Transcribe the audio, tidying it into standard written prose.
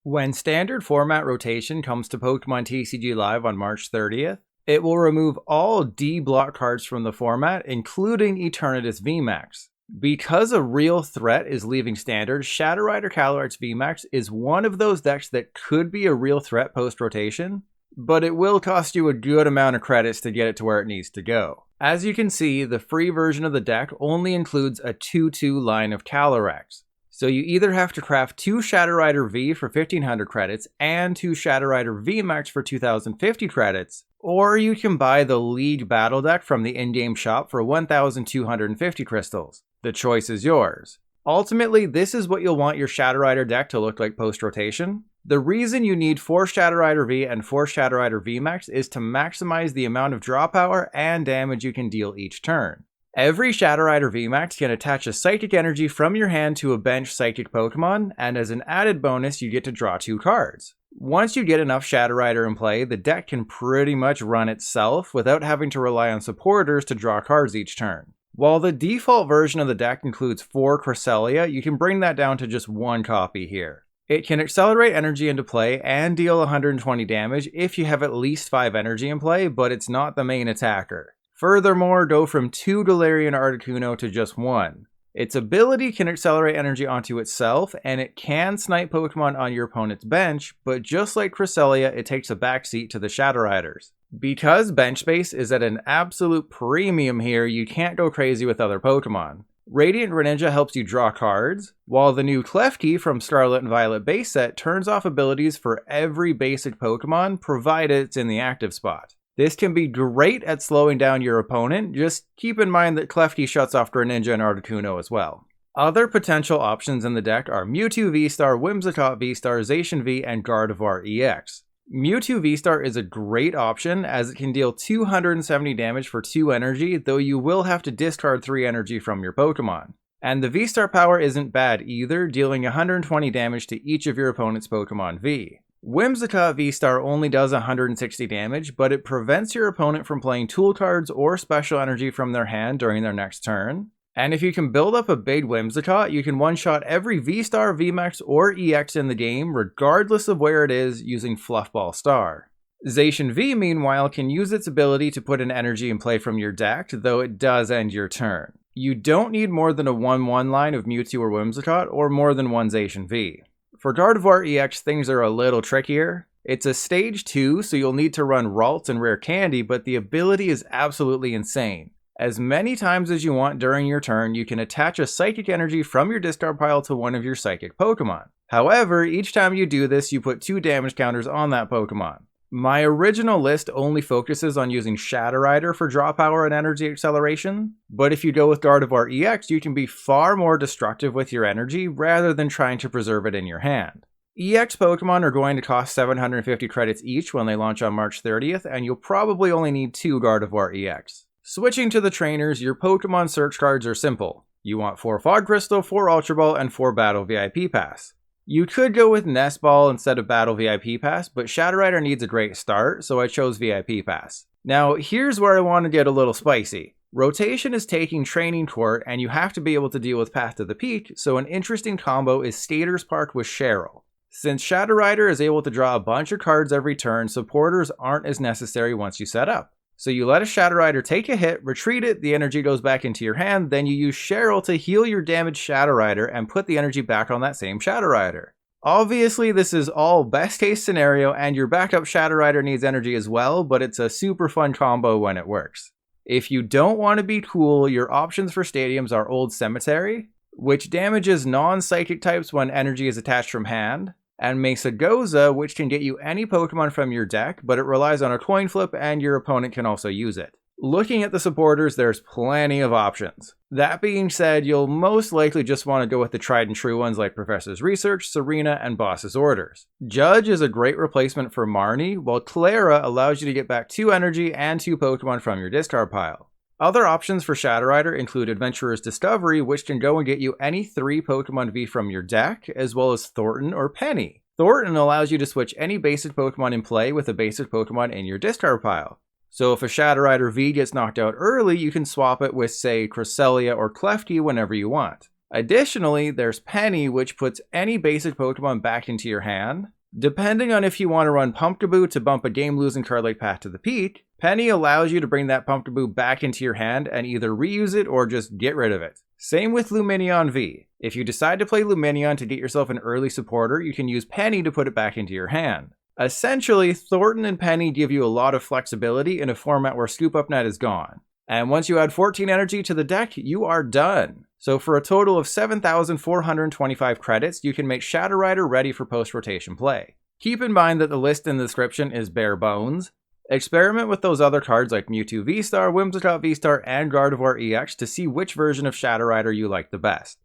When standard format rotation comes to Pokemon TCG Live on March 30th, it will remove all D-block cards from the format, including Eternatus VMAX. Because a real threat is leaving standard, Shadow Rider Calyrex VMAX is one of those decks that could be a real threat post-rotation, but it will cost you a good amount of credits to get it to where it needs to go. As you can see, the free version of the deck only includes a 2-2 line of Calyrex. So you either have to craft 2 Shadow Rider V for 1500 credits and 2 Shadow Rider VMAX for 2050 credits, or you can buy the League Battle deck from the in-game shop for 1250 crystals. The choice is yours. Ultimately, this is what you'll want your Shadow Rider deck to look like post-rotation. The reason you need 4 Shadow Rider V and 4 Shadow Rider VMAX is to maximize the amount of draw power and damage you can deal each turn. Every Shadow Rider VMAX can attach a Psychic Energy from your hand to a bench Psychic Pokemon, and as an added bonus, you get to draw 2 cards. Once you get enough Shadow Rider in play, the deck can pretty much run itself without having to rely on supporters to draw cards each turn. While the default version of the deck includes 4 Cresselia, you can bring that down to just 1 copy here. It can accelerate energy into play and deal 120 damage if you have at least 5 energy in play, but it's not the main attacker. Furthermore, go from 2 Galarian Articuno to just 1. Its ability can accelerate energy onto itself, and it can snipe Pokemon on your opponent's bench, but just like Cresselia, it takes a backseat to the Shadow Riders. Because bench space is at an absolute premium here, you can't go crazy with other Pokemon. Radiant Greninja helps you draw cards, while the new Klefki from Scarlet and Violet base set turns off abilities for every basic Pokemon, provided it's in the active spot. This can be great at slowing down your opponent, just keep in mind that Klefki shuts off Greninja and Articuno as well. Other potential options in the deck are Mewtwo V-Star, Whimsicott V-Star, Zacian V, and Gardevoir EX. Mewtwo V-Star is a great option as it can deal 270 damage for 2 energy, though you will have to discard 3 energy from your Pokemon. And the V-Star power isn't bad either, dealing 120 damage to each of your opponent's Pokemon V. Whimsicott V-Star only does 160 damage, but it prevents your opponent from playing tool cards or special energy from their hand during their next turn. And if you can build up a big Whimsicott, you can one-shot every V-Star, VMAX, or EX in the game, regardless of where it is, using Fluffball Star. Zacian V, meanwhile, can use its ability to put an energy in play from your deck, though it does end your turn. You don't need more than a 1-1 line of Mewtwo or Whimsicott, or more than 1 Zacian V. For Gardevoir EX, things are a little trickier. It's a stage 2, so you'll need to run Ralts and Rare Candy, but the ability is absolutely insane. As many times as you want during your turn, you can attach a Psychic Energy from your discard pile to one of your Psychic Pokemon. However, each time you do this, you put 2 damage counters on that Pokemon. My original list only focuses on using Shadow Rider for draw power and energy acceleration, but if you go with Gardevoir EX, you can be far more destructive with your energy rather than trying to preserve it in your hand. EX Pokemon are going to cost 750 credits each when they launch on March 30th, and you'll probably only need 2 Gardevoir EX. Switching to the trainers, your Pokemon search cards are simple. You want 4 Fog Crystal, 4 Ultra Ball, and 4 Battle VIP Pass. You could go with Nest Ball instead of Battle VIP Pass, but Shadow Rider needs a great start, so I chose VIP Pass. Now, here's where I want to get a little spicy. Rotation is taking Training Court, and you have to be able to deal with Path to the Peak, so an interesting combo is Skaters Park with Cheryl. Since Shadow Rider is able to draw a bunch of cards every turn, supporters aren't as necessary once you set up. So you let a Shadow Rider take a hit, retreat it, the energy goes back into your hand, then you use Cheryl to heal your damaged Shadow Rider and put the energy back on that same Shadow Rider. Obviously, this is all best case scenario and your backup Shadow Rider needs energy as well, but it's a super fun combo when it works. If you don't want to be cool, your options for stadiums are Old Cemetery, which damages non-psychic types when energy is attached from hand, and Mesagoza, which can get you any Pokemon from your deck, but it relies on a coin flip and your opponent can also use it. Looking at the supporters, there's plenty of options. That being said, you'll most likely just want to go with the tried and true ones like Professor's Research, Serena, and Boss's Orders. Judge is a great replacement for Marnie, while Klara allows you to get back 2 energy and 2 Pokemon from your discard pile. Other options for Shadow Rider include Adventurer's Discovery, which can go and get you any 3 Pokemon V from your deck, as well as Thornton or Penny. Thornton allows you to switch any basic Pokemon in play with a basic Pokemon in your discard pile. So if a Shadow Rider V gets knocked out early, you can swap it with, say, Cresselia or Klefki whenever you want. Additionally, there's Penny, which puts any basic Pokemon back into your hand. Depending on if you want to run Pumpkaboo to bump a game-losing card like Path to the Peak, Penny allows you to bring that Pumpkaboo back into your hand and either reuse it or just get rid of it. Same with Lumineon V. If you decide to play Lumineon to get yourself an early supporter, you can use Penny to put it back into your hand. Essentially, Thornton and Penny give you a lot of flexibility in a format where Scoop Up Net is gone. And once you add 14 energy to the deck, you are done. So for a total of 7,425 credits, you can make Shadow Rider ready for post-rotation play. Keep in mind that the list in the description is bare bones. Experiment with those other cards like Mewtwo V-Star, Whimsicott V-Star, and Gardevoir EX to see which version of Shadow Rider you like the best.